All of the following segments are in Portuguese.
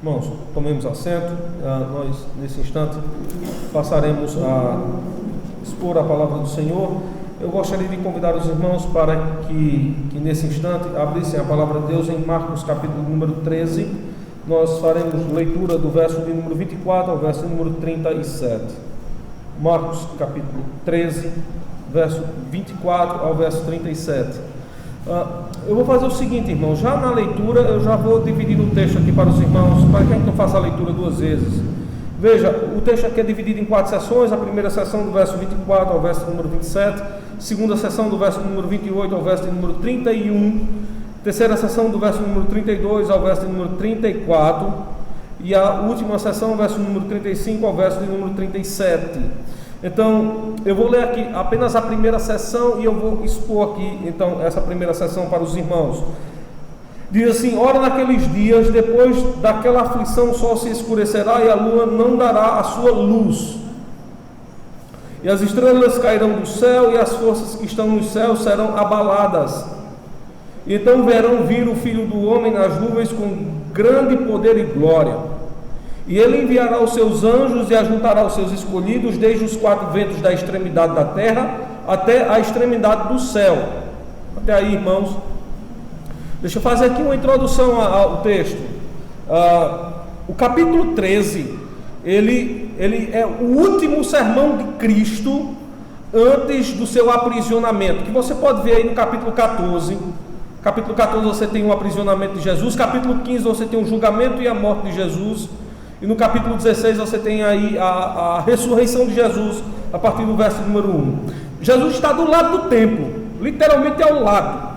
Irmãos, tomemos assento. Nós, nesse instante, passaremos a expor a palavra do Senhor. Eu gostaria de convidar os irmãos para que nesse instante abrissem a palavra de Deus em Marcos capítulo número 13. Nós faremos leitura do verso de número 24 ao verso de número 37. Marcos capítulo 13, verso 24 ao verso 37. Eu vou fazer o seguinte, irmãos, já na leitura eu já vou dividir o texto aqui para os irmãos, para que a gente não faça a leitura duas vezes. Veja, o texto aqui é dividido em 4 sessões. A primeira sessão do verso 24 ao verso número 27, segunda sessão do verso número 28 ao verso número 31, terceira sessão do verso número 32 ao verso número 34, e a última sessão, verso número 35 ao verso número 37. Então, eu vou ler aqui apenas a primeira sessão e eu vou expor aqui, então, essa primeira sessão para os irmãos. Diz assim: ora, naqueles dias, depois daquela aflição, o sol se escurecerá e a lua não dará a sua luz, e as estrelas cairão do céu e as forças que estão no céu serão abaladas. Então verão vir o Filho do Homem nas nuvens com grande poder e glória. E ele enviará os seus anjos e ajuntará os seus escolhidos desde os 4 ventos da extremidade da terra até a extremidade do céu. Até aí, irmãos. Deixa eu fazer aqui uma introdução ao texto. O capítulo 13, ele é o último sermão de Cristo antes do seu aprisionamento, que você pode ver aí no capítulo 14. Capítulo 14 você tem o aprisionamento de Jesus, capítulo 15 você tem o julgamento e a morte de Jesus, e no capítulo 16 você tem aí a ressurreição de Jesus, a partir do verso número 1. Jesus está do lado do templo, literalmente ao lado,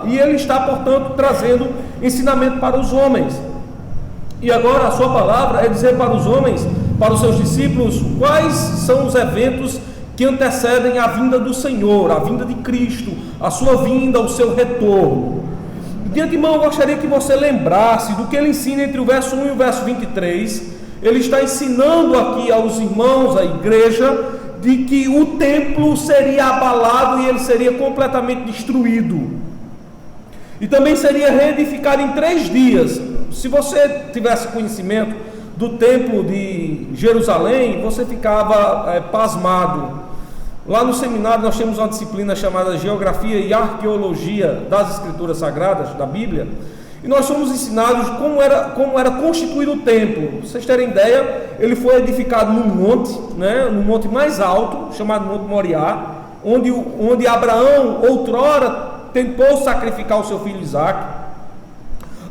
e ele está, portanto, trazendo ensinamento para os homens. E agora a sua palavra é dizer para os homens, para os seus discípulos, quais são os eventos que antecedem a vinda do Senhor, a vinda de Cristo, a sua vinda, o seu retorno. De antemão, eu gostaria que você lembrasse do que ele ensina entre o verso 1 e o verso 23. Ele está ensinando aqui aos irmãos, à igreja, de que o templo seria abalado e ele seria completamente destruído. E também seria reedificado em 3 dias. Se você tivesse conhecimento do templo de Jerusalém, você ficava pasmado. Lá no seminário nós temos uma disciplina chamada Geografia e Arqueologia das Escrituras Sagradas, da Bíblia, e nós somos ensinados como era constituído o templo. Para vocês terem ideia, ele foi edificado num monte, no monte mais alto, chamado Monte Moriá, onde Abraão outrora tentou sacrificar o seu filho Isaque.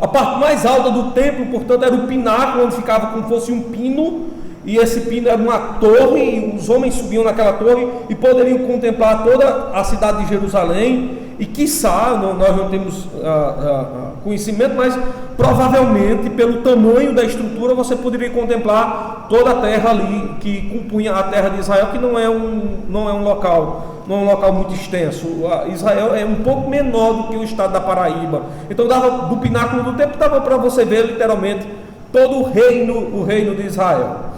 A parte mais alta do templo, portanto, era o pináculo, onde ficava como se fosse um pino, e esse pino era uma torre, e os homens subiam naquela torre e poderiam contemplar toda a cidade de Jerusalém. E quiçá, nós não temos conhecimento, mas provavelmente pelo tamanho da estrutura você poderia contemplar toda a terra ali que compunha a terra de Israel, que não é um local muito extenso. Israel é um pouco menor do que o estado da Paraíba. Então do pináculo do templo dava para você ver literalmente todo o reino de Israel.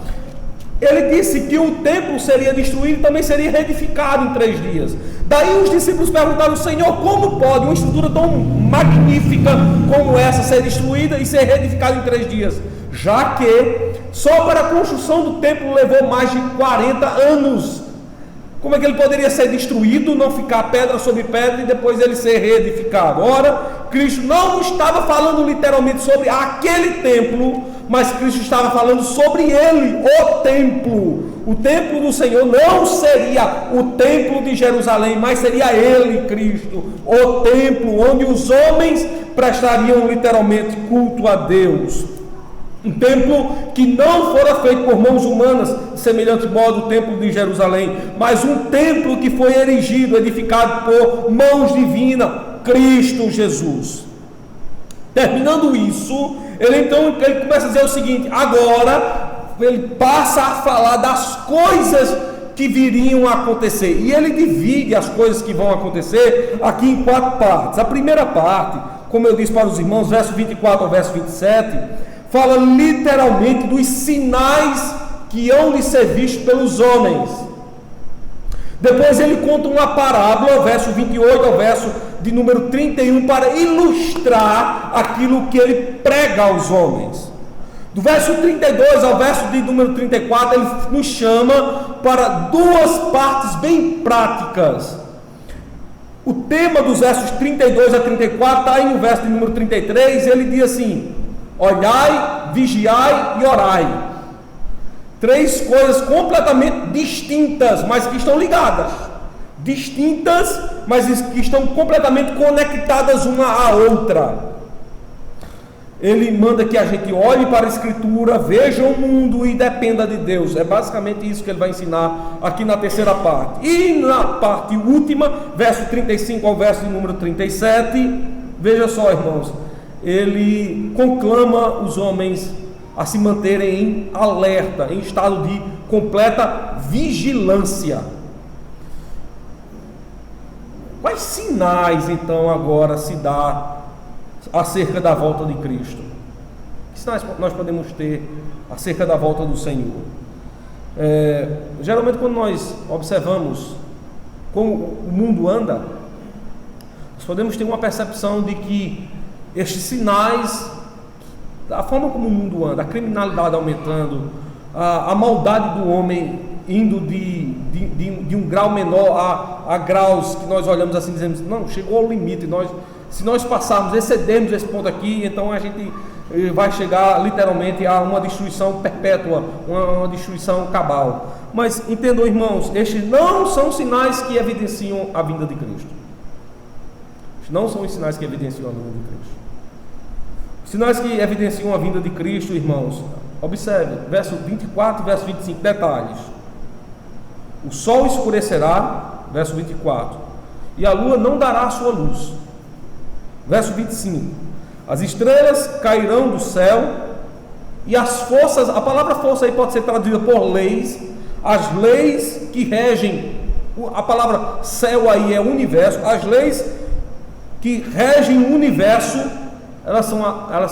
Ele disse que o templo seria destruído e também seria reedificado em 3 dias. Daí os discípulos perguntaram: Senhor, como pode uma estrutura tão magnífica como essa ser destruída e ser reedificada em 3 dias? Já que só para a construção do templo levou mais de 40 anos. Como é que ele poderia ser destruído, não ficar pedra sobre pedra e depois ele ser reedificado? Ora, Cristo não estava falando literalmente sobre aquele templo, mas Cristo estava falando sobre ele, o templo. O templo do Senhor não seria o templo de Jerusalém, mas seria ele, Cristo, o templo onde os homens prestariam literalmente culto a Deus. Um templo que não fora feito por mãos humanas, de semelhante modo o templo de Jerusalém, mas um templo que foi erigido, edificado por mãos divinas, Cristo Jesus. Terminando isso, ele começa a dizer o seguinte: agora ele passa a falar das coisas que viriam a acontecer, e ele divide as coisas que vão acontecer aqui em 4 partes. A primeira parte, como eu disse para os irmãos, verso 24 ao verso 27, fala literalmente dos sinais que hão de ser vistos pelos homens. Depois ele conta uma parábola, verso 28 ao verso de número 31, para ilustrar aquilo que ele prega aos homens. Do verso 32 ao verso de número 34, ele nos chama para duas partes bem práticas. O tema dos versos 32 a 34 está aí no verso de número 33, ele diz assim: olhai, vigiai e orai. Três coisas completamente distintas, mas que estão ligadas. Distintas, mas que estão completamente conectadas uma à outra. Ele manda que a gente olhe para a Escritura, veja o mundo e dependa de Deus. É basicamente isso que ele vai ensinar aqui na terceira parte. E na parte última, verso 35 ao verso de número 37, veja só, irmãos, ele conclama os homens a se manterem em alerta, em estado de completa vigilância. Quais sinais então agora se dá acerca da volta de Cristo? Que sinais nós podemos ter acerca da volta do Senhor? Geralmente quando nós observamos como o mundo anda, nós podemos ter uma percepção de que estes sinais, a forma como o mundo anda, a criminalidade aumentando, a maldade do homem indo de um grau menor a graus que nós olhamos assim e dizemos, não, chegou ao limite, se nós passarmos, excedermos esse ponto aqui, então a gente vai chegar literalmente a uma destruição perpétua, uma destruição cabal. Mas entendam, irmãos, estes não são sinais que evidenciam a vinda de Cristo. Estes não são os sinais que evidenciam a vinda de Cristo. Sinais que evidenciam a vinda de Cristo, irmãos, observe, verso 24 e verso 25, detalhes. O sol escurecerá, verso 24, e a lua não dará a sua luz. Verso 25, as estrelas cairão do céu, e as forças, a palavra força aí pode ser traduzida por leis, as leis que regem, a palavra céu aí é universo, as leis que regem o universo, elas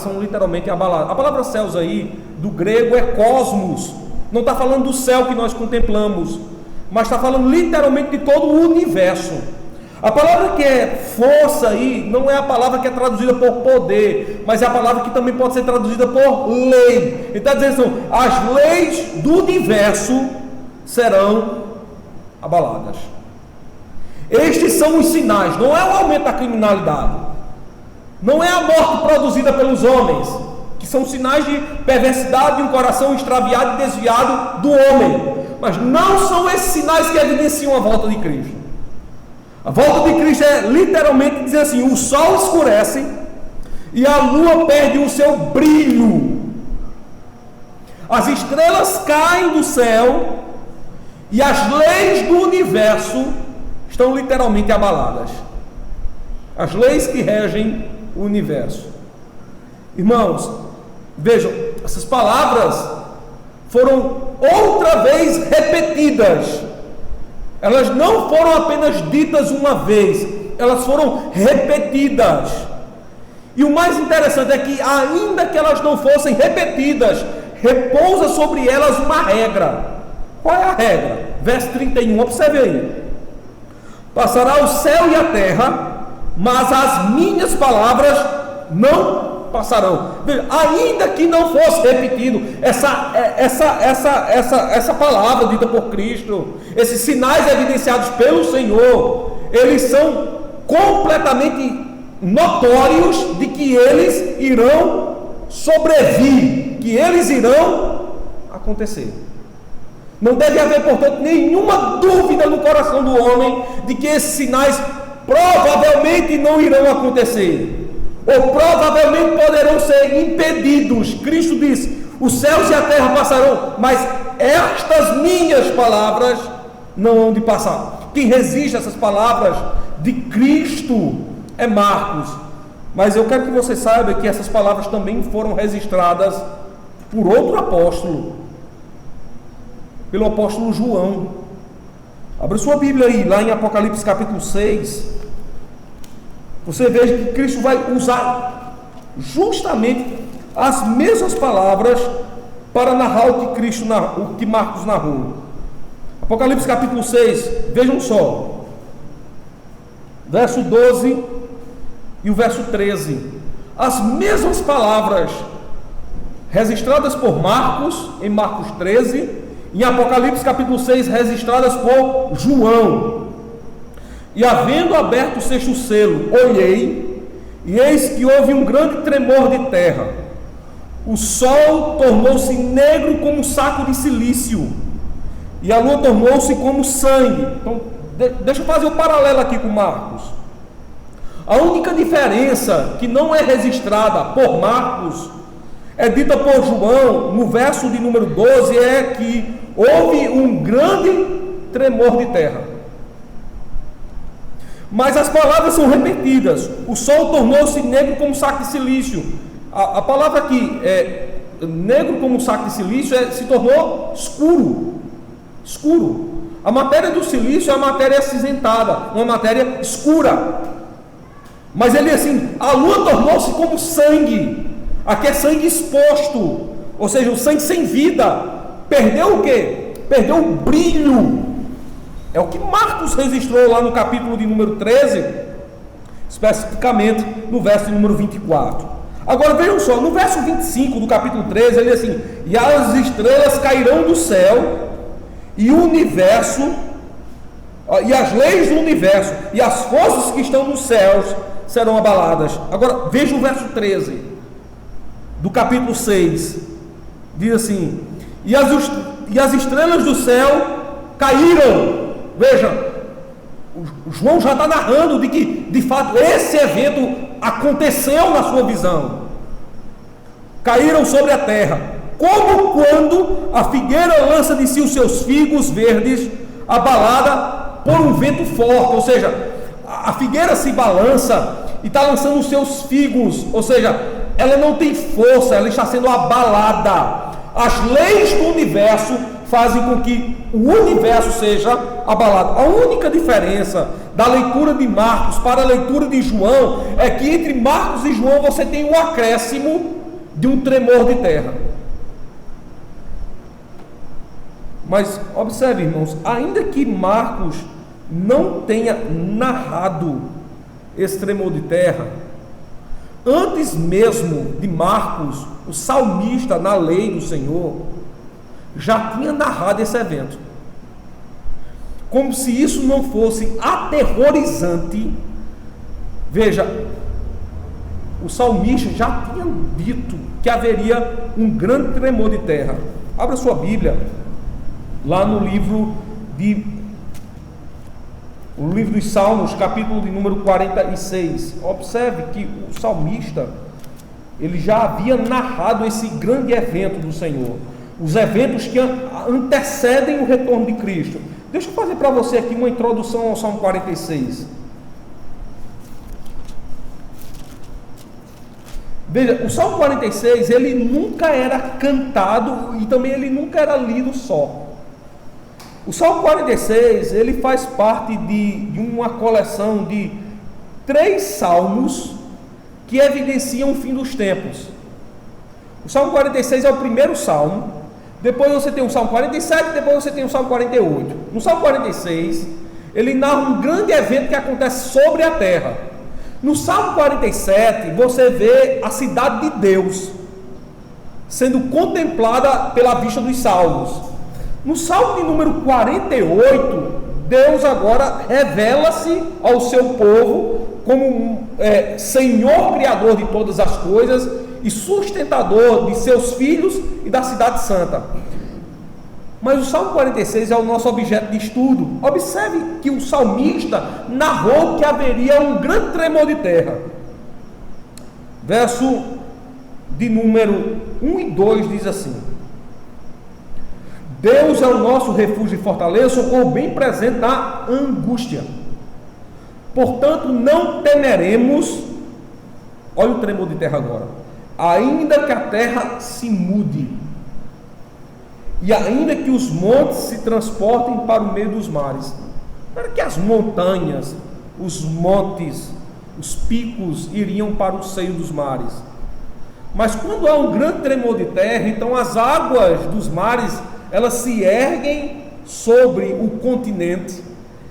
são literalmente abaladas. A palavra céus aí, do grego, é cosmos. Não está falando do céu que nós contemplamos, mas está falando literalmente de todo o universo. A palavra que é força aí, não é a palavra que é traduzida por poder, mas é a palavra que também pode ser traduzida por lei. Ele está dizendo assim, as leis do universo serão abaladas. Estes são os sinais, não é o aumento da criminalidade, não é a morte produzida pelos homens, que são sinais de perversidade de um coração extraviado e desviado do homem, mas não são esses sinais que evidenciam a volta de Cristo. A volta de Cristo é literalmente dizer assim, o sol escurece e a lua perde o seu brilho, as estrelas caem do céu e as leis do universo estão literalmente abaladas. As leis que regem o universo. Irmãos, vejam, essas palavras foram outra vez repetidas. Elas não foram apenas ditas uma vez, elas foram repetidas. E o mais interessante é que, ainda que elas não fossem repetidas, repousa sobre elas uma regra. Qual é a regra? Verso 31, observe aí. Passará o céu e a terra, mas as minhas palavras não passarão. Veja, ainda que não fosse repetido essa palavra dita por Cristo, esses sinais evidenciados pelo Senhor, eles são completamente notórios de que eles irão sobrevir, que eles irão acontecer. Não deve haver, portanto, nenhuma dúvida no coração do homem de que esses sinais provavelmente não irão acontecer, ou provavelmente poderão ser impedidos. Cristo disse, os céus e a terra passarão, mas estas minhas palavras não hão de passar. Quem resiste a essas palavras de Cristo é Marcos, mas eu quero que você saiba que essas palavras também foram registradas por outro apóstolo, pelo apóstolo João. Abra sua Bíblia aí, lá em Apocalipse capítulo 6, você veja que Cristo vai usar justamente as mesmas palavras para narrar o que Marcos narrou. Apocalipse capítulo 6, vejam só, verso 12 e o verso 13, as mesmas palavras registradas por Marcos, em Marcos 13, em Apocalipse capítulo 6, registradas por João. E havendo aberto o sexto selo, olhei, e eis que houve um grande tremor de terra. O sol tornou-se negro como um saco de silício, e a lua tornou-se como sangue. Então, deixa eu fazer um paralelo aqui com Marcos. A única diferença que não é registrada por Marcos é dita por João, no verso de número 12, é que houve um grande tremor de terra. Mas as palavras são repetidas. O sol tornou-se negro como um saco de silício. A palavra aqui, negro como um saco de silício, se tornou escuro. Escuro. A matéria do silício é a matéria acinzentada, uma matéria escura. Mas ele assim, a lua tornou-se como sangue. Aqui é sangue exposto, ou seja, o sangue sem vida. Perdeu o quê? Perdeu o brilho. É o que Marcos registrou lá no capítulo de número 13, especificamente no verso de número 24. Agora vejam só, no verso 25 do capítulo 13, ele diz assim: e as estrelas cairão do céu, e o universo, e as leis do universo, e as forças que estão nos céus serão abaladas. Agora veja o verso 13 do capítulo 6, diz assim: e as estrelas do céu caíram. Veja, o João já está narrando de que, de fato, esse evento aconteceu na sua visão. Caíram sobre a terra, como quando a figueira lança de si os seus figos verdes, abalada por um vento forte. Ou seja, a figueira se balança e está lançando os seus figos, ou seja, ela não tem força, ela está sendo abalada. As leis do universo fazem com que o universo seja abalado. A única diferença da leitura de Marcos para a leitura de João é que entre Marcos e João você tem um acréscimo de um tremor de terra. Mas observe, irmãos, ainda que Marcos não tenha narrado esse tremor de terra, antes mesmo de Marcos, o salmista, na lei do Senhor, já tinha narrado esse evento. Como se isso não fosse aterrorizante. Veja, o salmista já tinha dito que haveria um grande tremor de terra. Abra sua Bíblia, lá no livro dos Salmos, capítulo de número 46. Observe que o salmista, ele já havia narrado esse grande evento do Senhor, os eventos que antecedem o retorno de Cristo. Deixa eu fazer para você aqui uma introdução ao Salmo 46. Veja, o Salmo 46, ele nunca era cantado e também ele nunca era lido só. O Salmo 46, ele faz parte de uma coleção de 3 salmos que evidenciam o fim dos tempos. O Salmo 46 é o primeiro salmo, depois você tem o Salmo 47, depois você tem o Salmo 48. No Salmo 46, ele narra um grande evento que acontece sobre a terra. No Salmo 47, você vê a cidade de Deus sendo contemplada pela vista dos salvos. No Salmo de número 48, Deus agora revela-se ao seu povo como Senhor Criador de todas as coisas e sustentador de seus filhos e da cidade santa. Mas o Salmo 46 é o nosso objeto de estudo. Observe que o salmista narrou que haveria um grande tremor de terra. Verso de número 1 e 2 diz assim: Deus é o nosso refúgio e fortaleza, socorro bem presente na angústia. Portanto, não temeremos. Olha o tremor de terra agora. Ainda que a terra se mude, e ainda que os montes se transportem para o meio dos mares. Não era que as montanhas, os montes, os picos iriam para o seio dos mares. Mas quando há um grande tremor de terra, então as águas dos mares, elas se erguem sobre o continente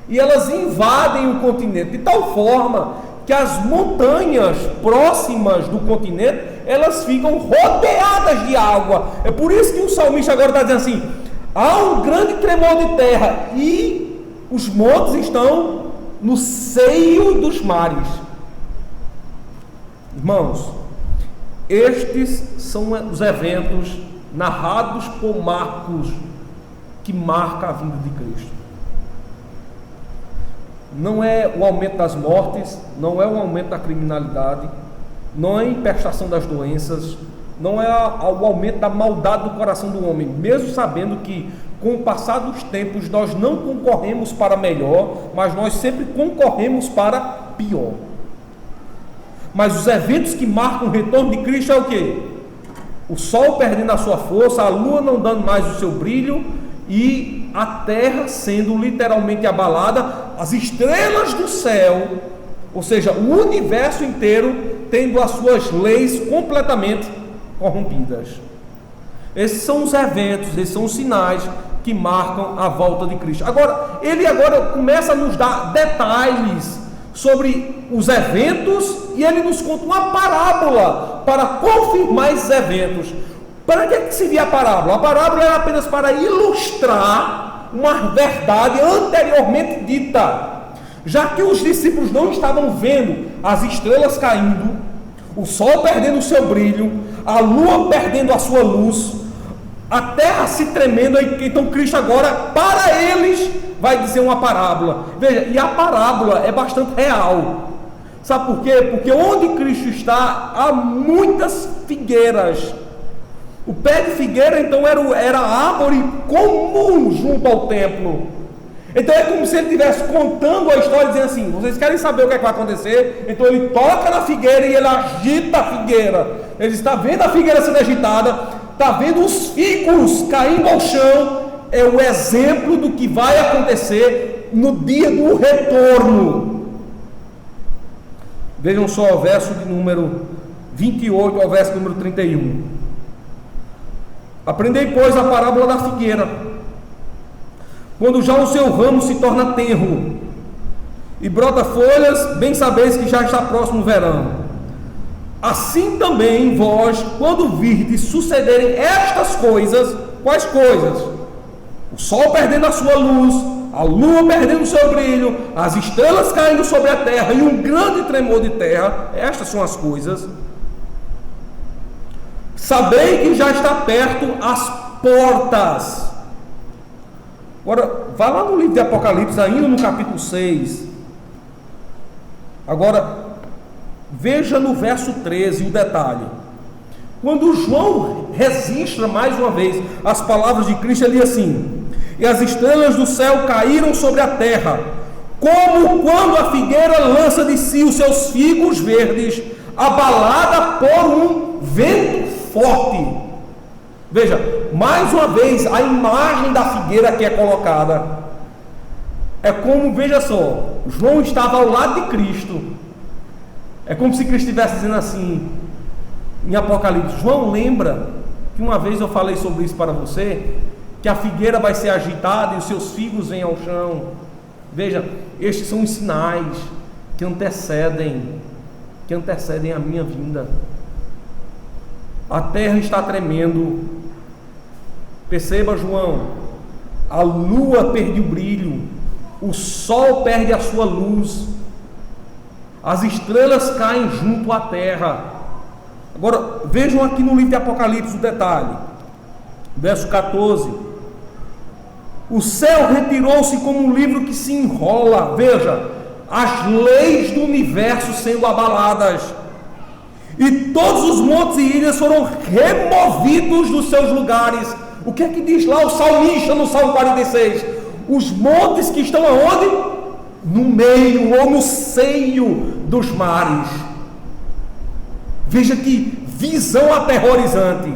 e elas invadem o continente de tal forma que as montanhas próximas do continente, elas ficam rodeadas de água. É por isso que o salmista agora está dizendo assim: há um grande tremor de terra e os montes estão no seio dos mares. Irmãos, estes são os eventos narrados por Marcos que marca a vinda de Cristo. Não é o aumento das mortes, não é o aumento da criminalidade, não é a infestação das doenças, não é o aumento da maldade do coração do homem, mesmo sabendo que com o passar dos tempos nós não concorremos para melhor, mas nós sempre concorremos para pior. Mas os eventos que marcam o retorno de Cristo é o quê? O sol perdendo a sua força, a lua não dando mais o seu brilho e a terra sendo literalmente abalada, as estrelas do céu, ou seja, o universo inteiro tendo as suas leis completamente corrompidas. Esses são os eventos, esses são os sinais que marcam a volta de Cristo. Agora, ele começa a nos dar detalhes sobre os eventos e ele nos conta uma parábola para confirmar esses eventos. Para que servia a parábola? A parábola era apenas para ilustrar uma verdade anteriormente dita, já que os discípulos não estavam vendo as estrelas caindo, o sol perdendo o seu brilho, a lua perdendo a sua luz, a terra se tremendo. Então Cristo agora, para eles, vai dizer uma parábola. Veja, e a parábola é bastante real. Sabe por quê? Porque onde Cristo está, há muitas figueiras. O pé de figueira, então, era a árvore comum junto ao templo. Então é como se ele estivesse contando a história, dizendo assim: vocês querem saber o que é que vai acontecer? Então ele toca na figueira e ele agita a figueira. Ele está vendo a figueira sendo agitada, está vendo os figos caindo ao chão. É o exemplo do que vai acontecer no dia do retorno. Vejam só o verso de número 28 ao verso número 31. Aprendei, pois, a parábola da figueira. Quando já o seu ramo se torna tenro e brota folhas, bem sabeis que já está próximo o verão. Assim também vós, quando virdes sucederem estas coisas, quais coisas? O sol perdendo a sua luz, a lua perdendo o seu brilho, as estrelas caindo sobre a terra e um grande tremor de terra, estas são as coisas. Sabei que já está perto as portas. Agora, vá lá no livro de Apocalipse, ainda no capítulo 6. Agora, veja no verso 13 o detalhe. Quando João registra mais uma vez as palavras de Cristo, ele diz assim: e as estrelas do céu caíram sobre a terra, como quando a figueira lança de si os seus figos verdes, abalada por um vento forte. Veja, mais uma vez, a imagem da figueira que é colocada é como, veja só, João estava ao lado de Cristo. É como se Cristo estivesse dizendo assim, em Apocalipse: João, lembra que uma vez eu falei sobre isso para você, que a figueira vai ser agitada e os seus figos vêm ao chão. Veja, estes são os sinais que antecedem a minha vinda. A terra está tremendo. Perceba, João, a lua perde o brilho, o sol perde a sua luz, as estrelas caem junto à terra. Agora, vejam aqui no livro de Apocalipse o detalhe, verso 14: o céu retirou-se como um livro que se enrola. Veja, as leis do universo sendo abaladas, e todos os montes e ilhas foram removidos dos seus lugares. O que é que diz lá o salmista no Salmo 46? Os montes que estão aonde? No meio ou no seio dos mares. Veja que visão aterrorizante.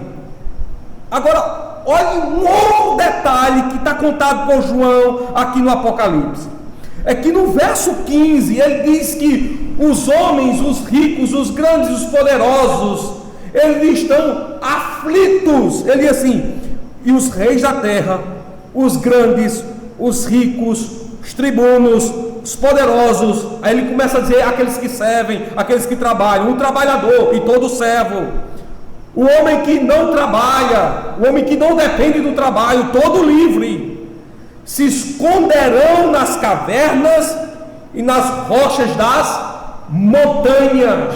Agora, olhe um outro detalhe que está contado por João aqui no Apocalipse. É que no verso 15 ele diz que os homens, os ricos, os grandes, os poderosos, eles estão aflitos. Ele diz assim: e os reis da terra, os grandes, os ricos, os tribunos, dos poderosos. Aí ele começa a dizer aqueles que servem, aqueles que trabalham, o trabalhador e todo servo, o homem que não trabalha, o homem que não depende do trabalho, todo livre, se esconderão nas cavernas e nas rochas das montanhas.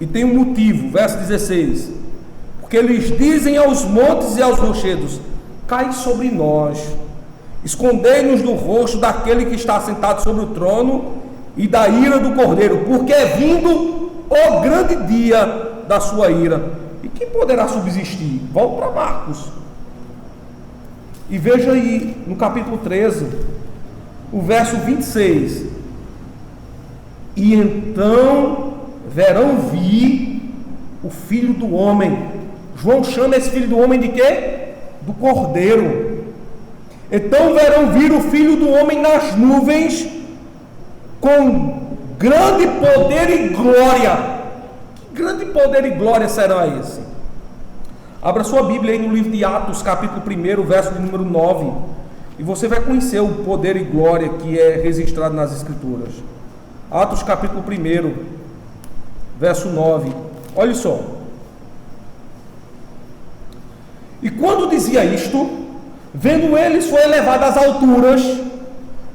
E tem um motivo, verso 16: porque eles dizem aos montes e aos rochedos: cai sobre nós, escondei-nos do rosto daquele que está sentado sobre o trono e da ira do Cordeiro, porque é vindo o grande dia da sua ira. E quem poderá subsistir? Volta para Marcos e veja aí no capítulo 13, o verso 26: e então verão vir o Filho do Homem. João chama esse Filho do Homem de quê? Do Cordeiro. Então verão vir o Filho do Homem nas nuvens com grande poder e glória. Que grande poder e glória será esse? Abra sua Bíblia aí no livro de Atos, capítulo 1, verso de número 9, e você vai conhecer o poder e glória que é registrado nas Escrituras. Atos, capítulo 1, verso 9. Olha só: e quando dizia isto, vendo eles, foi elevado às alturas,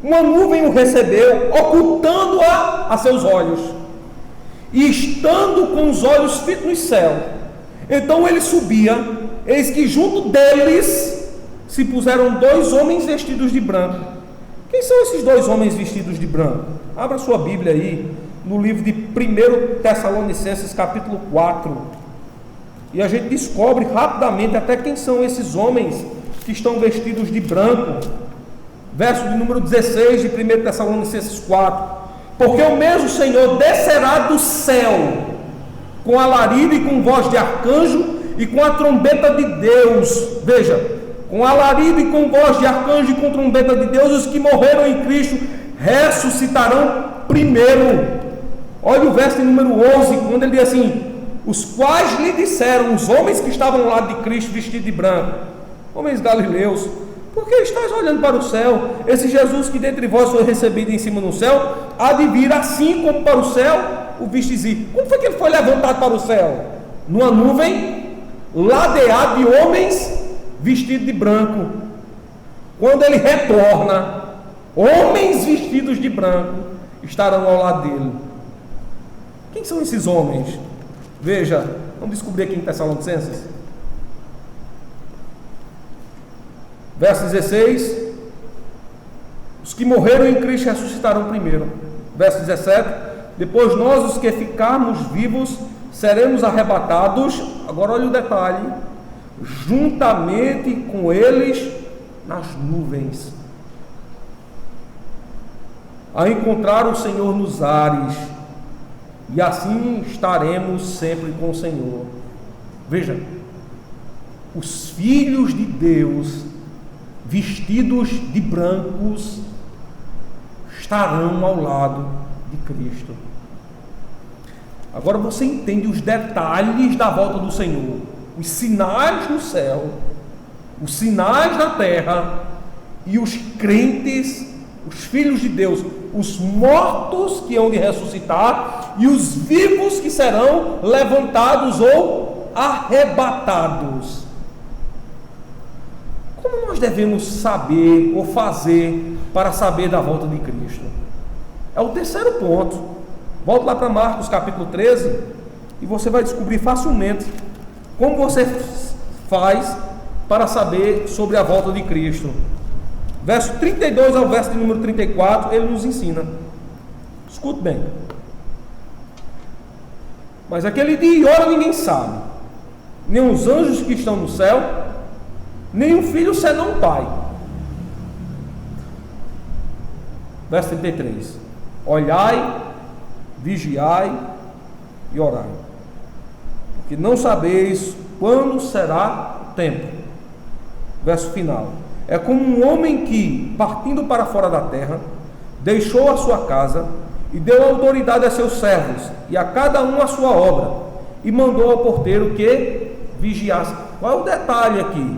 uma nuvem o recebeu, ocultando-a a seus olhos, e estando com os olhos fitos no céu, então ele subia, eis que junto deles se puseram dois homens vestidos de branco. Quem são esses dois homens vestidos de branco? Abra sua Bíblia aí no livro de 1 Tessalonicenses, capítulo 4, e a gente descobre rapidamente até quem são esses homens que estão vestidos de branco. Verso de número 16 de 1 Tessalonicenses 4: porque o mesmo Senhor descerá do céu com alarido e com voz de arcanjo e com a trombeta de Deus. Veja, com alarido e com voz de arcanjo e com trombeta de Deus, os que morreram em Cristo ressuscitarão primeiro. Olha o verso de número 11, quando ele diz assim: os quais lhe disseram, os homens que estavam ao lado de Cristo vestidos de branco: homens galileus, por que estás olhando para o céu? Esse Jesus que dentre vós foi recebido em cima no céu, há de vir assim como para o céu o vistes ir. Como foi que ele foi levantado para o céu? Numa nuvem, ladeado de homens vestidos de branco. Quando ele retorna, homens vestidos de branco estarão ao lado dele. Quem são esses homens? Veja, vamos descobrir aqui em Tessalonicenses. Verso 16: os que morreram em Cristo ressuscitarão primeiro. Verso 17: depois nós, os que ficarmos vivos, seremos arrebatados. Agora olha o detalhe: juntamente com eles nas nuvens, a encontrar o Senhor nos ares, e assim estaremos sempre com o Senhor. Veja, os filhos de Deus vestidos de brancos estarão ao lado de Cristo. Agora você entende os detalhes da volta do Senhor, os sinais no céu, os sinais na terra, e os crentes, os filhos de Deus, os mortos que hão de ressuscitar, e os vivos que serão levantados ou arrebatados. Como nós devemos saber ou fazer para saber da volta de Cristo? É o terceiro ponto. Volta lá para Marcos capítulo 13 e você vai descobrir facilmente como você faz para saber sobre a volta de Cristo. Verso 32 ao verso de número 34, ele nos ensina. Escute bem: mas aquele dia e hora ninguém sabe, nem os anjos que estão no céu, nem o filho senão o Pai. Verso 33: olhai, vigiai e orai, porque não sabeis quando será o tempo. Verso final: é como um homem que, partindo para fora da terra, deixou a sua casa e deu autoridade a seus servos, e a cada um a sua obra, e mandou ao porteiro que vigiasse. Qual é o detalhe aqui?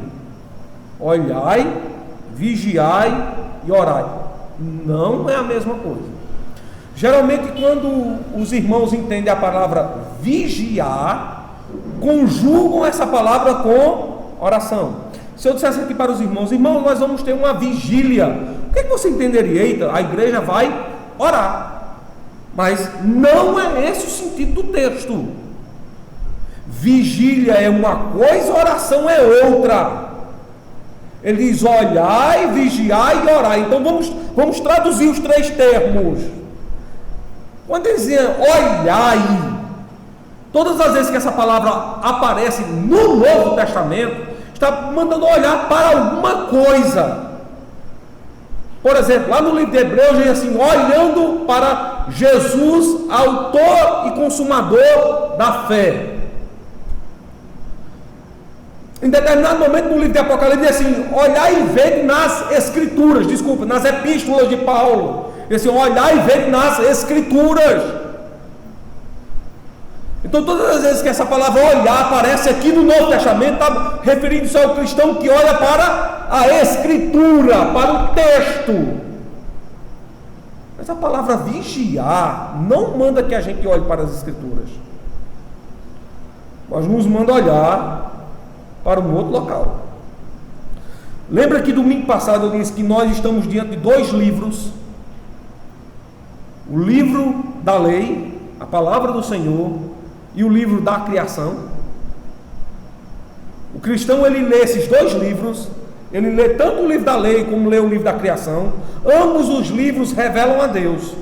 Olhai, vigiai e orai. Não é a mesma coisa. Geralmente, quando os irmãos entendem a palavra vigiar, conjugam essa palavra com oração. Se eu dissesse aqui para os irmãos, nós vamos ter uma vigília, o que você entenderia? Eita, a igreja vai orar. Mas não é esse o sentido do texto. Vigília é uma coisa, oração é outra. Ele diz: olhai, vigiai e orai. Então vamos traduzir os três termos. Quando ele dizia olhai, todas as vezes que essa palavra aparece no Novo Testamento, está mandando olhar para alguma coisa. Por exemplo, lá no livro de Hebreus diz assim: olhando para Jesus, autor e consumador da fé. Em determinado momento no livro de Apocalipse diz assim: olhai e vede nas Escrituras, nas epístolas de Paulo. Diz assim: olhai e vede nas Escrituras. Então todas as vezes que essa palavra olhar aparece aqui no Novo Testamento, está referindo-se ao cristão que olha para a Escritura, para o texto. Mas a palavra vigiar não manda que a gente olhe para as Escrituras, mas nos manda olhar para um outro local. Lembra que domingo passado eu disse que nós estamos diante de dois livros: o livro da lei, a palavra do Senhor, e o livro da criação. O cristão, ele lê esses dois livros, ele lê tanto o livro da lei como lê o livro da criação. Ambos os livros revelam a Deus.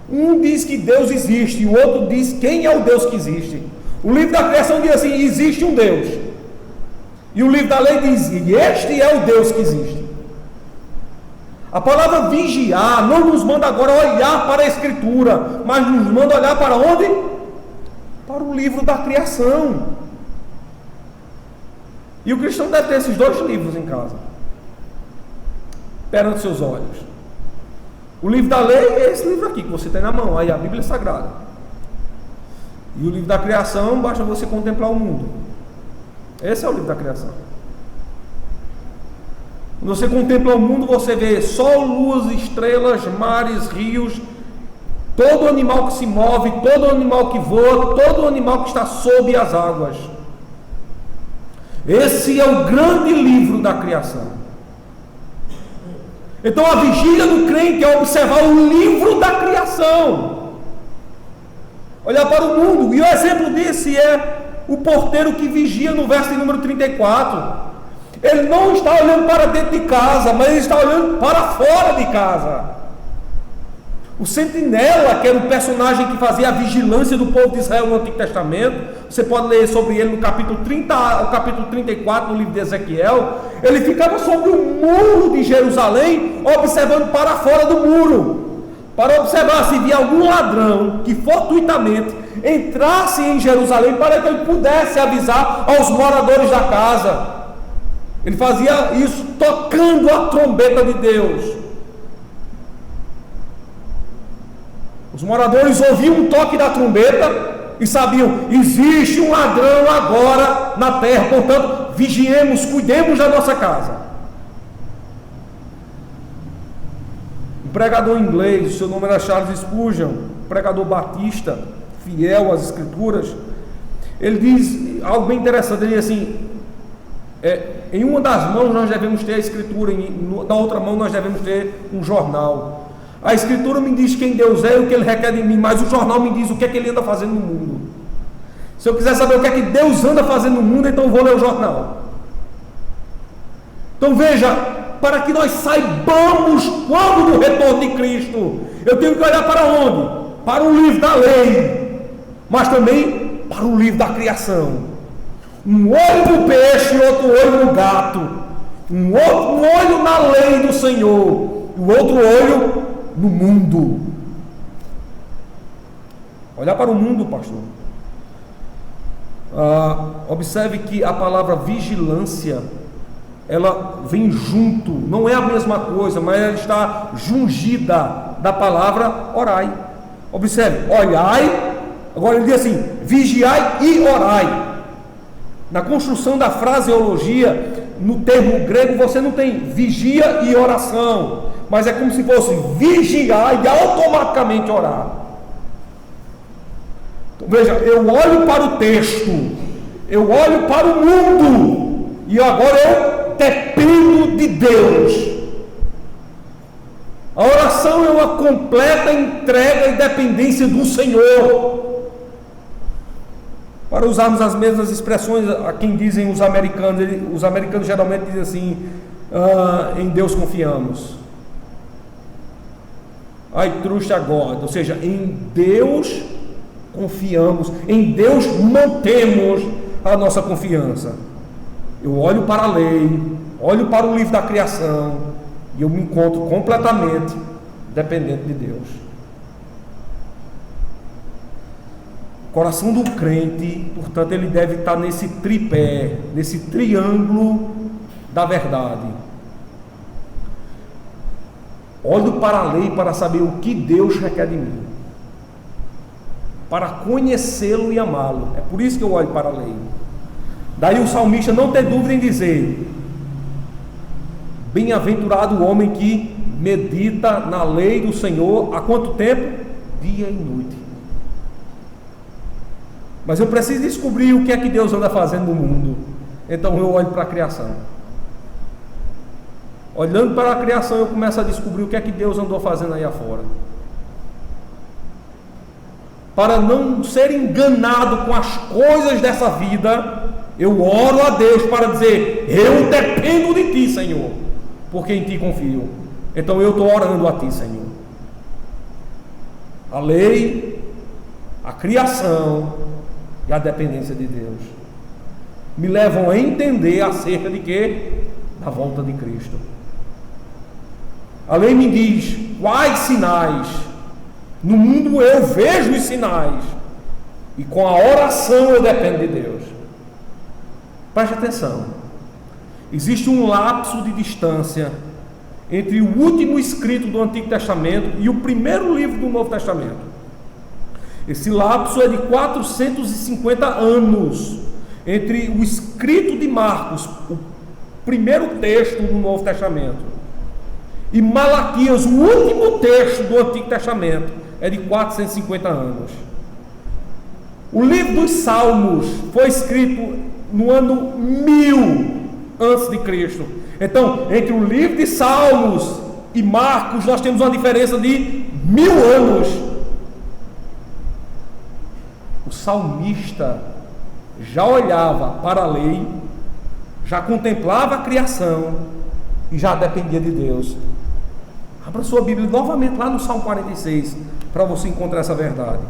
Um diz que Deus existe e o outro diz quem é o Deus que existe. O livro da criação diz assim: existe um Deus. E o livro da lei diz: e este é o Deus que existe. A palavra vigiar não nos manda agora olhar para a Escritura, mas nos manda olhar para onde? Para o livro da criação. E o cristão deve ter esses dois livros em casa, perante seus olhos. O livro da lei é esse livro aqui que você tem na mão, aí a Bíblia Sagrada. E o livro da criação, basta você contemplar o mundo. Esse é o livro da criação. Quando você contempla o mundo, você vê sol, luz, estrelas, mares, rios, todo animal que se move, todo animal que voa, todo animal que está sob as águas. Esse é o grande livro da criação. Então a vigília do crente é observar o livro da criação, olhar para o mundo. E o exemplo desse é o porteiro que vigia no verso de número 34. Ele não está olhando para dentro de casa, mas ele está olhando para fora de casa. O sentinela, que era o personagem que fazia a vigilância do povo de Israel no Antigo Testamento, você pode ler sobre ele no capítulo 34 do livro de Ezequiel. Ele ficava sobre o muro de Jerusalém, observando para fora do muro, para observar se via algum ladrão que fortuitamente entrasse em Jerusalém, para que ele pudesse avisar aos moradores da casa. Ele fazia isso tocando a trombeta de Deus. Os moradores ouviam o toque da trombeta e sabiam: existe um ladrão agora na terra, portanto vigiemos, cuidemos da nossa casa. Um pregador inglês, seu nome era Charles Spurgeon, pregador batista, fiel às Escrituras, ele diz algo bem interessante. Ele diz assim: em uma das mãos nós devemos ter a Escritura, na outra mão nós devemos ter um jornal. A Escritura me diz quem Deus é e o que Ele requer de mim, mas o jornal me diz o que é que Ele anda fazendo no mundo. Se eu quiser saber o que é que Deus anda fazendo no mundo, então eu vou ler o jornal. Então veja, para que nós saibamos quando do retorno de Cristo, eu tenho que olhar para onde? Para o livro da lei, mas também para o livro da criação. Um olho no peixe e outro olho no gato. Um olho na lei do Senhor e o outro olho no mundo. Olhar para o mundo, pastor. Observe que a palavra vigilância, ela vem junto, não é a mesma coisa, mas ela está jungida da palavra orai. Observe, olhai, agora ele diz assim: vigiai e orai. Na construção da fraseologia, no termo grego você não tem vigia e oração, mas é como se fosse vigiar e automaticamente orar. Então, veja, eu olho para o texto, eu olho para o mundo, e agora eu dependo de Deus. A oração é uma completa entrega e dependência do Senhor. Para usarmos as mesmas expressões a quem dizem os americanos geralmente dizem assim, em Deus confiamos. I trust God, ou seja, em Deus confiamos, em Deus mantemos a nossa confiança. Eu olho para a lei, olho para o livro da criação, e eu me encontro completamente dependente de Deus. O coração do crente, portanto, ele deve estar nesse tripé, nesse triângulo da verdade. Olho para a lei para saber o que Deus requer de mim, para conhecê-lo e amá-lo. É por isso que eu olho para a lei. Daí o salmista não tem dúvida em dizer: bem-aventurado o homem que medita na lei do Senhor, há quanto tempo? Dia e noite. Mas eu preciso descobrir o que é que Deus anda fazendo no mundo. Então eu olho para a criação. Olhando para a criação, eu começo a descobrir o que é que Deus andou fazendo aí afora. Para não ser enganado com as coisas dessa vida, eu oro a Deus para dizer: eu dependo de Ti, Senhor, porque em Ti confio. Então eu estou orando a Ti, Senhor. A lei, a criação e a dependência de Deus me levam a entender acerca de quê? Da volta de Cristo. A lei me diz quais sinais. No mundo eu vejo os sinais, e com a oração eu dependo de Deus. Preste atenção, existe um lapso de distância entre o último escrito do Antigo Testamento e o primeiro livro do Novo Testamento. Esse lapso é de 450 anos entre o escrito de Marcos, o primeiro texto do Novo Testamento, e Malaquias, o último texto do Antigo Testamento, é de 450 anos. O livro dos Salmos foi escrito no ano 1000 antes de Cristo. Então, entre o livro de Salmos e Marcos, nós temos uma diferença de 1000 anos. O salmista já olhava para a lei, já contemplava a criação e já dependia de Deus. Abra sua Bíblia novamente lá no Salmo 46 para você encontrar essa verdade.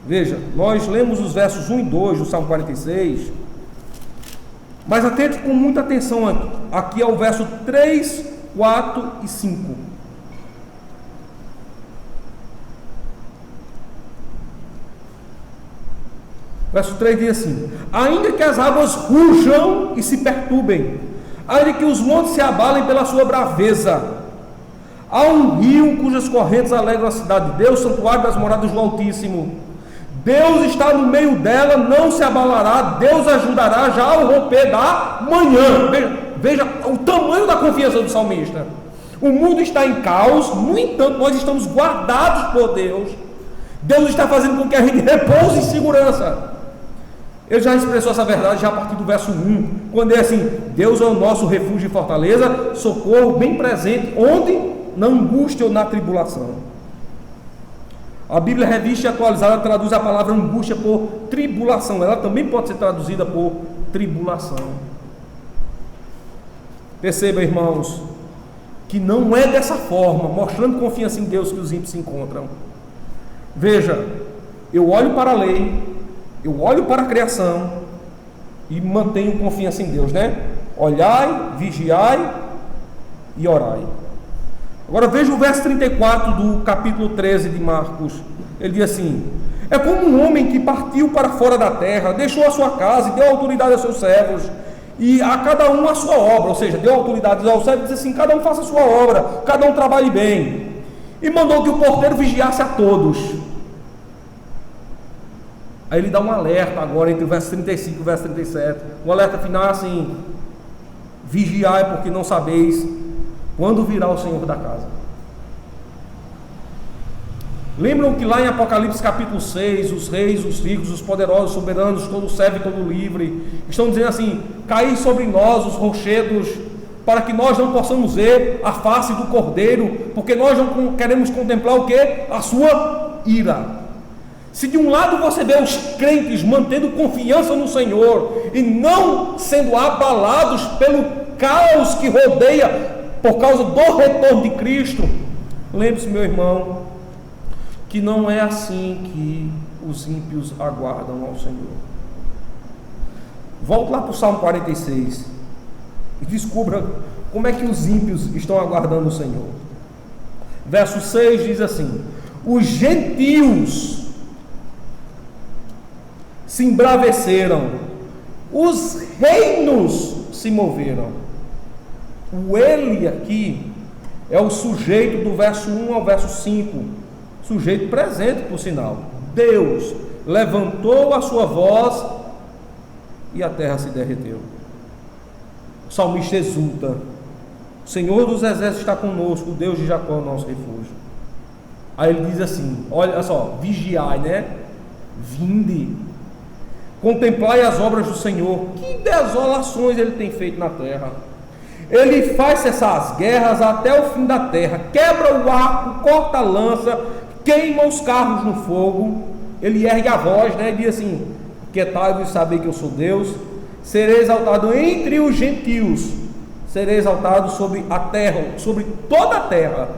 Veja, nós lemos os versos 1 e 2 do Salmo 46, mas atente com muita atenção aqui ao verso 3, 4 e 5. Verso 3 diz assim: ainda que as águas rujam e se perturbem, ainda que os montes se abalem pela sua braveza, há um rio cujas correntes alegram a cidade de Deus, santuário das moradas do Altíssimo. Deus está no meio dela, não se abalará, Deus ajudará já ao romper da manhã. Veja o tamanho da confiança do salmista. O mundo está em caos, no entanto nós estamos guardados por Deus. Deus está fazendo com que a gente repouse em segurança. Ele já expressou essa verdade já a partir do verso 1, quando é assim: Deus é o nosso refúgio e fortaleza, socorro bem presente, onde? Na angústia ou na tribulação. A Bíblia Revista e Atualizada traduz a palavra angústia por tribulação. Ela também pode ser traduzida por tribulação. Perceba, irmãos, que não é dessa forma, mostrando confiança em Deus, que os ímpios se encontram. Veja, eu olho para a lei, eu olho para a criação e mantenho confiança em Deus, né? Olhai, vigiai e orai. Agora veja o verso 34 do capítulo 13 de Marcos. Ele diz assim: é como um homem que partiu para fora da terra, deixou a sua casa e deu autoridade aos seus servos, e a cada um a sua obra. Ou seja, deu autoridade aos servos e disse assim: cada um faça a sua obra, cada um trabalhe bem, e mandou que o porteiro vigiasse a todos. Aí ele dá um alerta agora entre o verso 35 e o verso 37. O alerta final é assim: vigiai, porque não sabeis quando virá o Senhor da casa. Lembram que lá em Apocalipse capítulo 6, os reis, os ricos, os poderosos, os soberanos, todo servo e todo livre, estão dizendo assim: caí sobre nós os rochedos, para que nós não possamos ver a face do Cordeiro, porque nós não queremos contemplar o que? A sua ira. Se de um lado você vê os crentes mantendo confiança no Senhor e não sendo abalados pelo caos que rodeia por causa do retorno de Cristo, lembre-se, meu irmão, que não é assim que os ímpios aguardam ao Senhor. Volte lá para o Salmo 46 e descubra como é que os ímpios estão aguardando o Senhor. Verso 6 diz assim: os gentios se embraveceram, os reinos se moveram. O ele aqui é o sujeito do verso 1 ao verso 5, sujeito presente, por sinal. Deus levantou a sua voz e a terra se derreteu. O salmista exulta: o Senhor dos exércitos está conosco, o Deus de Jacó é o nosso refúgio. Aí ele diz assim, olha só, vigiai, né? Vinde, contemplai as obras do Senhor, que desolações ele tem feito na terra. Ele faz cessar as guerras até o fim da terra, quebra o arco, corta a lança, queima os carros no fogo. Ele ergue a voz, né? E diz assim: quietai-vos e sabei que eu sou Deus. Serei exaltado entre os gentios, serei exaltado sobre a terra, sobre toda a terra.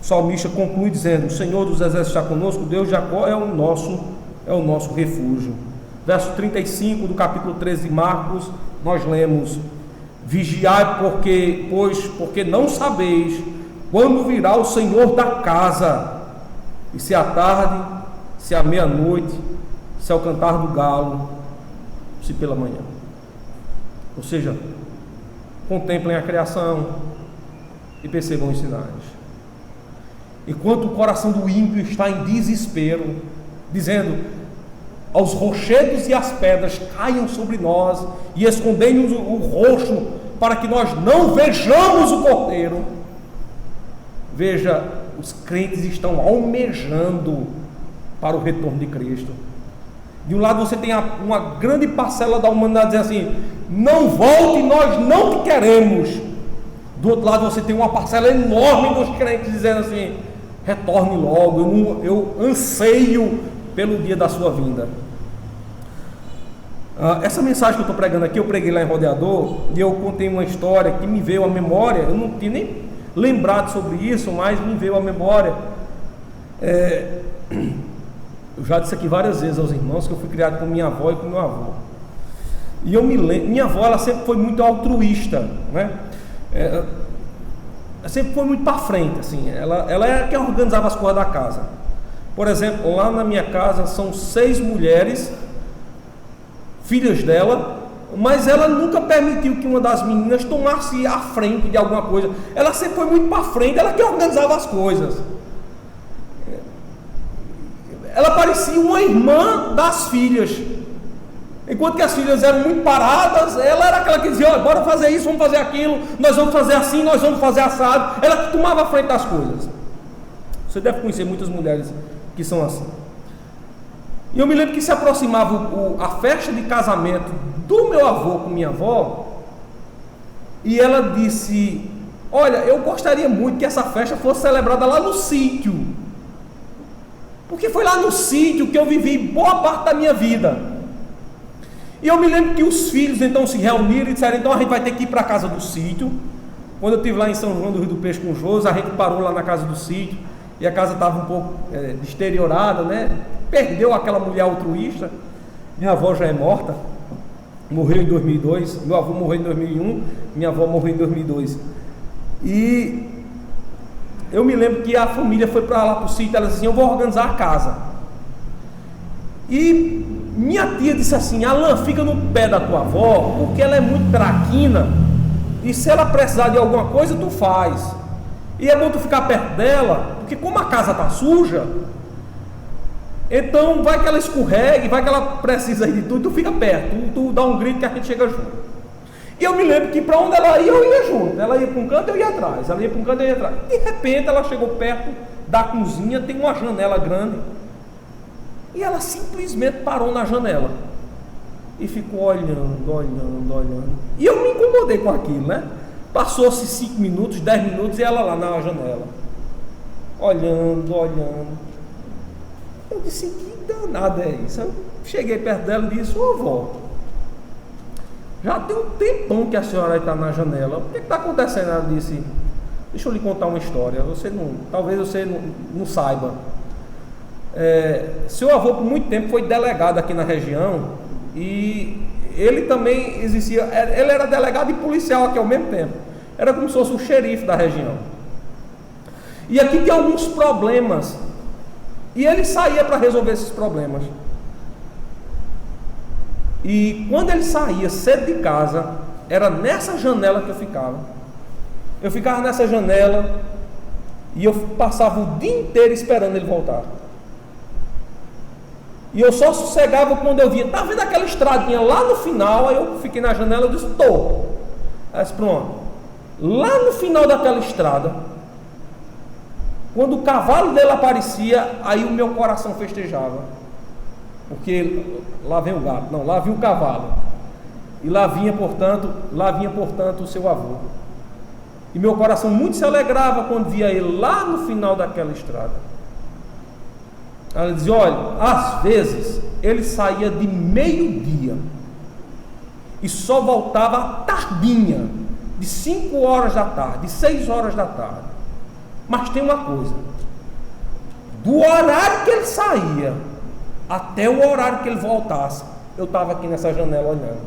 O salmista conclui dizendo: o Senhor dos exércitos está conosco, Deus de Jacó é o nosso refúgio. Verso 35 do capítulo 13 de Marcos, nós lemos: vigiai, porque não sabeis quando virá o Senhor da casa, e se à tarde, se à meia-noite, se ao cantar do galo, se pela manhã. Ou seja, contemplem a criação e percebam os sinais. Enquanto o coração do ímpio está em desespero, dizendo: aos rochedos e às pedras caiam sobre nós e escondem-nos o rosto, para que nós não vejamos o Cordeiro. Veja, os crentes estão almejando para o retorno de Cristo. De um lado você tem uma grande parcela da humanidade dizendo assim: não volte, nós não te queremos. Do outro lado você tem uma parcela enorme dos crentes dizendo assim: retorne logo, eu anseio pelo dia da sua vinda. Essa mensagem que eu estou pregando aqui, eu preguei lá em Rodeador, e eu contei uma história que me veio à memória. Eu não tinha nem lembrado sobre isso, mas me veio à memória. Eu já disse aqui várias vezes aos irmãos que eu fui criado com minha avó e com meu avô. E eu me lembro, minha avó, ela sempre foi muito altruísta, né? Ela sempre foi muito para frente, assim. Ela é quem organizava as coisas da casa. Por exemplo, lá na minha casa são 6 mulheres, filhas dela, mas ela nunca permitiu que uma das meninas tomasse a frente de alguma coisa. Ela sempre foi muito para frente, ela que organizava as coisas. Ela parecia uma irmã das filhas. Enquanto que as filhas eram muito paradas, ela era aquela que dizia: olha, bora fazer isso, vamos fazer aquilo, nós vamos fazer assim, nós vamos fazer assado. Ela que tomava a frente das coisas. Você deve conhecer muitas mulheres que são assim. E eu me lembro que se aproximava a festa de casamento do meu avô com minha avó, e ela disse: olha, eu gostaria muito que essa festa fosse celebrada lá no sítio, porque foi lá no sítio que eu vivi boa parte da minha vida. E eu me lembro que os filhos então se reuniram e disseram: então a gente vai ter que ir para a casa do sítio. Quando eu estive lá em São João do Rio do Peixe com o José, a gente parou lá na casa do sítio, e a casa estava um pouco deteriorada, né? Perdeu aquela mulher altruísta. Minha avó já é morta, morreu em 2002, meu avô morreu em 2001, minha avó morreu em 2002. E eu me lembro que a família foi para lá para o sítio, ela disse assim: eu vou organizar a casa. E minha tia disse assim: Alan, fica no pé da tua avó, porque ela é muito traquina, e se ela precisar de alguma coisa, tu faz. E é bom tu ficar perto dela, porque como a casa está suja, Então vai que ela escorrega, vai que ela precisa de tu, e tu fica perto, tu dá um grito que a gente chega junto. E eu me lembro que para onde ela ia, eu ia junto. Ela ia para um canto, eu ia atrás. Ela ia para um canto, eu ia atrás. De repente ela chegou perto da cozinha, tem uma janela grande, e ela simplesmente parou na janela e ficou olhando. E eu me incomodei com aquilo, né? Passou-se 5 minutos, 10 minutos, e ela lá na janela, olhando. Eu disse, que danada é isso? Eu cheguei perto dela e disse, ô vó, já tem um tempão que a senhora está na janela, o que está acontecendo? Ela disse, deixa eu lhe contar uma história, talvez você não saiba. Seu avô por muito tempo foi delegado aqui na região, e ele também exercia, ele era delegado e policial aqui ao mesmo tempo, era como se fosse o xerife da região. E aqui tem alguns problemas, e ele saía para resolver esses problemas. E quando ele saía cedo de casa, era nessa janela que eu ficava. Eu ficava nessa janela e eu passava o dia inteiro esperando ele voltar. E eu só sossegava quando eu via, tá vendo aquela estradinha lá no final? Aí eu fiquei na janela e disse, tô. Aí disse, pronto. Lá no final daquela estrada, quando o cavalo dele aparecia, aí o meu coração festejava. Porque lá vem o gato, não, lá vinha o cavalo. E lá vinha, portanto, o seu avô. E meu coração muito se alegrava quando via ele lá no final daquela estrada. Ela dizia, olha, às vezes ele saía de meio-dia e só voltava à tardinha, de 5 horas da tarde, de 6 horas da tarde. Mas tem uma coisa, do horário que ele saía até o horário que ele voltasse, eu estava aqui nessa janela olhando.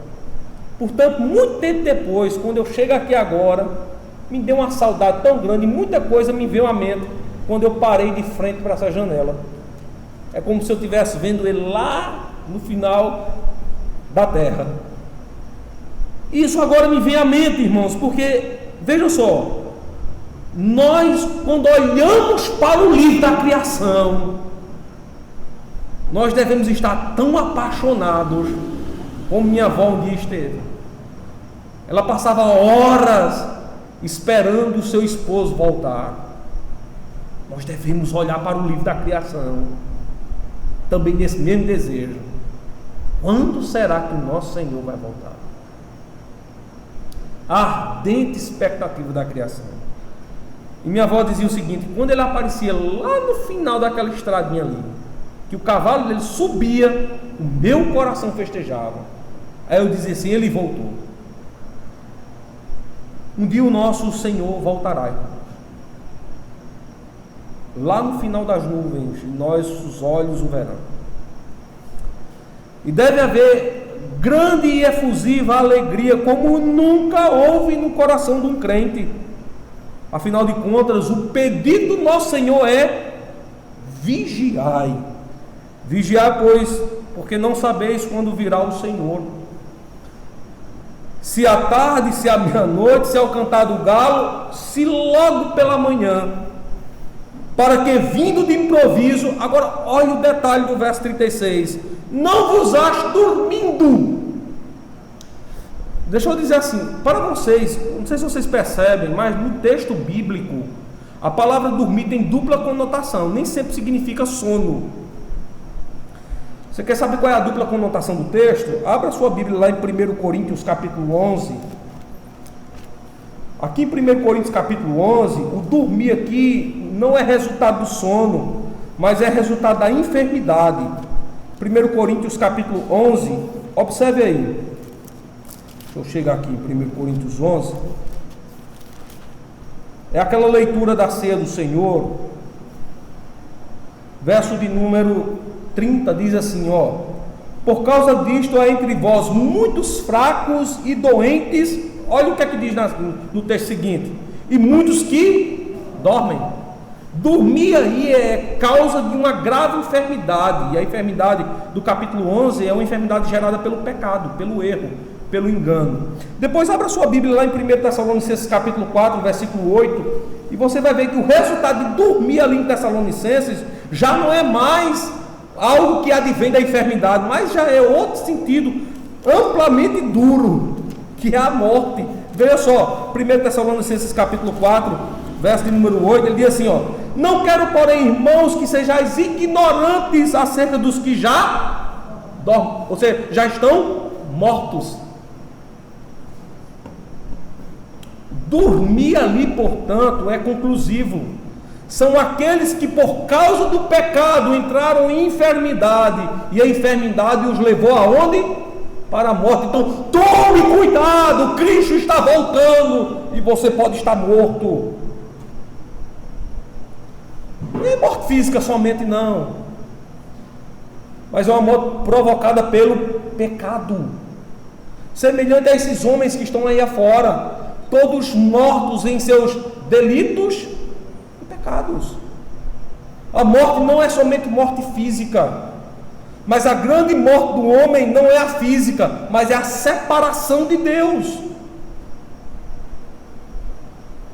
Portanto, muito tempo depois, quando eu chego aqui agora, me deu uma saudade tão grande, e muita coisa me veio à mente quando eu parei de frente para essa janela. É como se eu estivesse vendo ele lá no final da terra. Isso agora me vem à mente, irmãos, porque, vejam só, nós, quando olhamos para o livro da criação, nós devemos estar tão apaixonados como minha avó um dia esteve. Ela passava horas esperando o seu esposo voltar. Nós devemos olhar para o livro da criação também nesse mesmo desejo. Quando será que o nosso Senhor vai voltar? A ardente expectativa da criação. E minha avó dizia o seguinte, quando ele aparecia lá no final daquela estradinha ali, que o cavalo dele subia, o meu coração festejava. Aí eu dizia assim, ele voltou. Um dia o nosso Senhor voltará. Lá no final das nuvens, nossos olhos o verão. E deve haver grande e efusiva alegria, como nunca houve no coração de um crente. Afinal de contas, o pedido do nosso Senhor é: vigiai. Vigiai, pois, porque não sabeis quando virá o Senhor. Se à tarde, se à meia-noite, se ao cantar do galo, se logo pela manhã, para que vindo de improviso, agora olha o detalhe do verso 36, não vos ache dormindo. Deixa eu dizer assim, para vocês, não sei se vocês percebem, mas no texto bíblico, a palavra dormir tem dupla conotação, nem sempre significa sono. Você quer saber qual é a dupla conotação do texto? Abra sua Bíblia lá em 1 Coríntios capítulo 11. Aqui em 1 Coríntios capítulo 11, o dormir aqui não é resultado do sono, mas é resultado da enfermidade. 1 Coríntios capítulo 11, observe aí. Deixa eu chegar aqui em 1 Coríntios 11. É aquela leitura da ceia do Senhor. Verso de número 30 diz assim, ó: por causa disto há entre vós muitos fracos e doentes. Olha o que é que diz no texto seguinte: e muitos que dormem. Dormir aí é causa de uma grave enfermidade. E a enfermidade do capítulo 11 é uma enfermidade gerada pelo pecado, pelo erro, pelo engano. Depois abra sua Bíblia lá em 1 Tessalonicenses capítulo 4, versículo 8, e você vai ver que o resultado de dormir ali em Tessalonicenses já não é mais algo que advém da enfermidade, mas já é outro sentido amplamente duro, que é a morte. Veja só, 1 Tessalonicenses capítulo 4, verso de número 8, ele diz assim, ó: não quero, porém, irmãos, que sejais ignorantes acerca dos que já dormem, ou seja, já estão mortos. Dormir ali, portanto, é conclusivo. São aqueles que por causa do pecado entraram em enfermidade, e a enfermidade os levou aonde? Para a morte. Então tome cuidado, Cristo está voltando e você pode estar morto. Não é morte física somente, não, mas é uma morte provocada pelo pecado, semelhante a esses homens que estão aí afora, todos mortos em seus delitos e pecados. A morte não é somente morte física, mas a grande morte do homem não é a física, mas é a separação de Deus.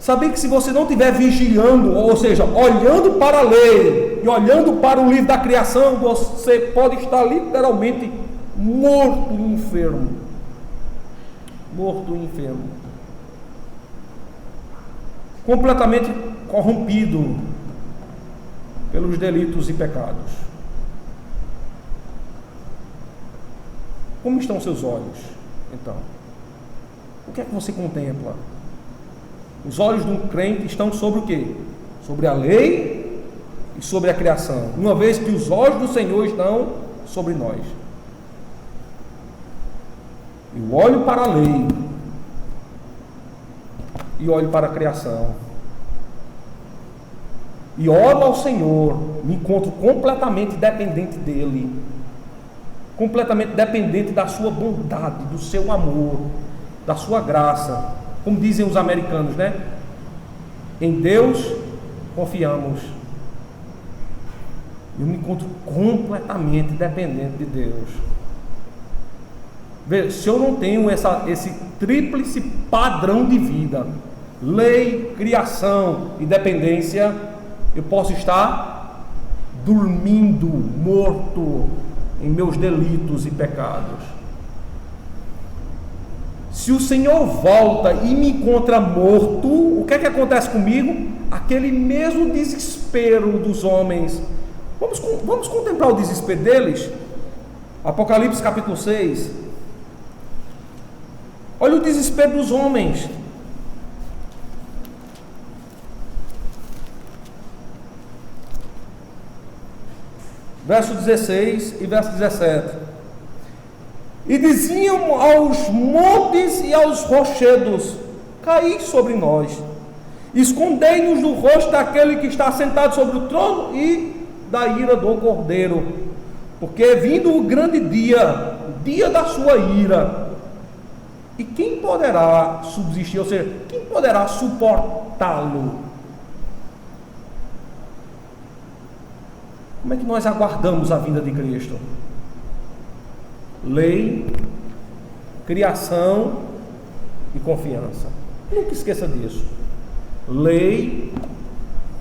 Sabia que se você não estiver vigiando, ou seja, olhando para a lei e olhando para o livro da criação, você pode estar literalmente morto e enfermo. Morto e enfermo. Completamente corrompido pelos delitos e pecados. Como estão seus olhos, então? O que é que você contempla? Os olhos de um crente estão sobre o quê? Sobre a lei e sobre a criação, uma vez que os olhos do Senhor estão sobre nós. Eu olho para a lei e olho para a criação, e oro ao Senhor, me encontro completamente dependente dele, completamente dependente da sua bondade, do seu amor, da sua graça, como dizem os americanos, né? Em Deus confiamos. Eu me encontro completamente dependente de Deus. Veja, se eu não tenho esse tríplice padrão de vida, lei, criação e dependência, eu posso estar dormindo, morto em meus delitos e pecados. Se o Senhor volta e me encontra morto, o que é que acontece comigo? Aquele mesmo desespero dos homens. Vamos contemplar o desespero deles? Apocalipse capítulo 6. Olha o desespero dos homens. Verso 16 e verso 17. E diziam aos montes e aos rochedos: caí sobre nós, escondei-nos do rosto daquele que está sentado sobre o trono e da ira do Cordeiro, porque é vindo o grande dia, o dia da sua ira. E quem poderá subsistir, ou seja, quem poderá suportá-lo? Como é que nós aguardamos a vinda de Cristo? Lei, criação e confiança. Nunca esqueça disso. Lei,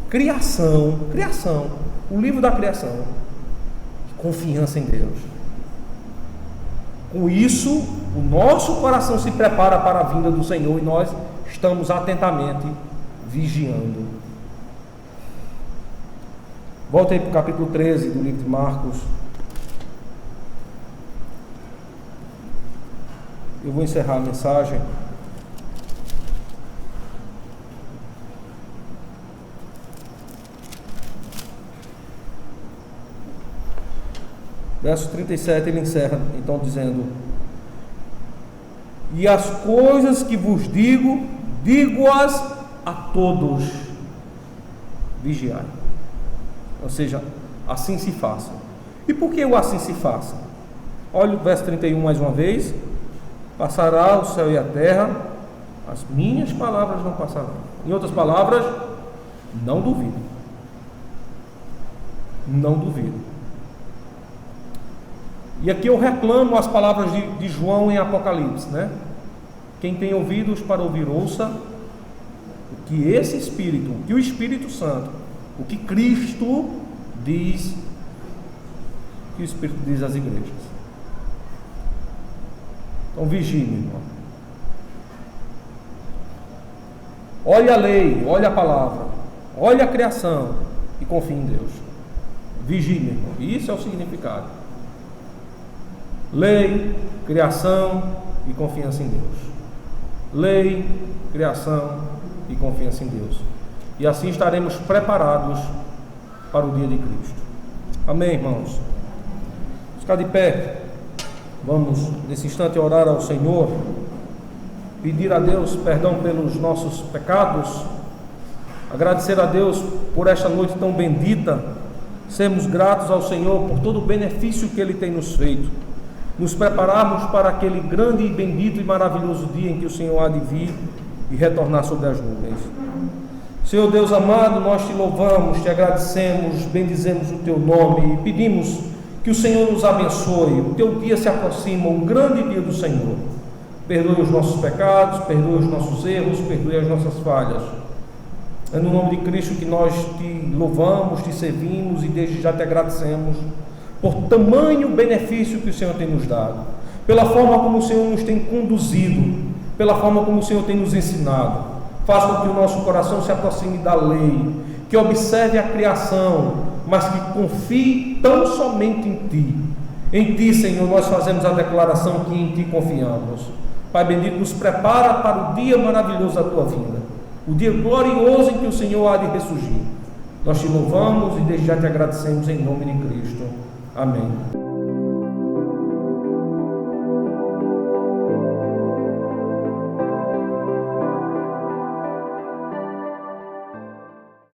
criação, o livro da criação, confiança em Deus. Com isso, o nosso coração se prepara para a vinda do Senhor e nós estamos atentamente vigiando. Volta aí para o capítulo 13 do livro de Marcos. Eu vou encerrar a mensagem. Verso 37 ele encerra então dizendo: e as coisas que vos digo, digo-as a todos, vigiai. Ou seja, assim se faça. E por que o assim se faça? Olha o verso 31 mais uma vez: passará o céu e a terra, as minhas palavras não passarão. Em outras palavras, não duvido. Não duvido. E aqui eu reclamo as palavras de João em Apocalipse, né? Quem tem ouvidos para ouvir, ouça o que esse Espírito, o que o Espírito Santo, o que Cristo diz que o Espírito diz às igrejas. Então vigie, meu irmão. Olhe a lei, olhe a palavra, olhe a criação e confie em Deus. Vigie, meu irmão. Isso é o significado. Lei, criação e confiança em Deus. Lei, criação e confiança em Deus. E assim estaremos preparados para o dia de Cristo. Amém, irmãos? Vamos ficar de pé. Vamos, nesse instante, orar ao Senhor, pedir a Deus perdão pelos nossos pecados, agradecer a Deus por esta noite tão bendita, sermos gratos ao Senhor por todo o benefício que Ele tem nos feito, nos prepararmos para aquele grande e bendito e maravilhoso dia em que o Senhor há de vir e retornar sobre as nuvens. Senhor Deus amado, nós te louvamos, te agradecemos, bendizemos o teu nome e pedimos que o Senhor nos abençoe. O teu dia se aproxima, o grande dia do Senhor. Perdoe os nossos pecados, perdoe os nossos erros, perdoe as nossas falhas. É no nome de Cristo que nós te louvamos, te servimos e desde já te agradecemos por tamanho benefício que o Senhor tem nos dado, pela forma como o Senhor nos tem conduzido, pela forma como o Senhor tem nos ensinado. Faz com que o nosso coração se aproxime da lei, que observe a criação, mas que confie tão somente em Ti. Em Ti, Senhor, nós fazemos a declaração que em Ti confiamos. Pai bendito, nos prepara para o dia maravilhoso da Tua vinda, o dia glorioso em que o Senhor há de ressurgir. Nós te louvamos e desde já te agradecemos em nome de Cristo. Amém.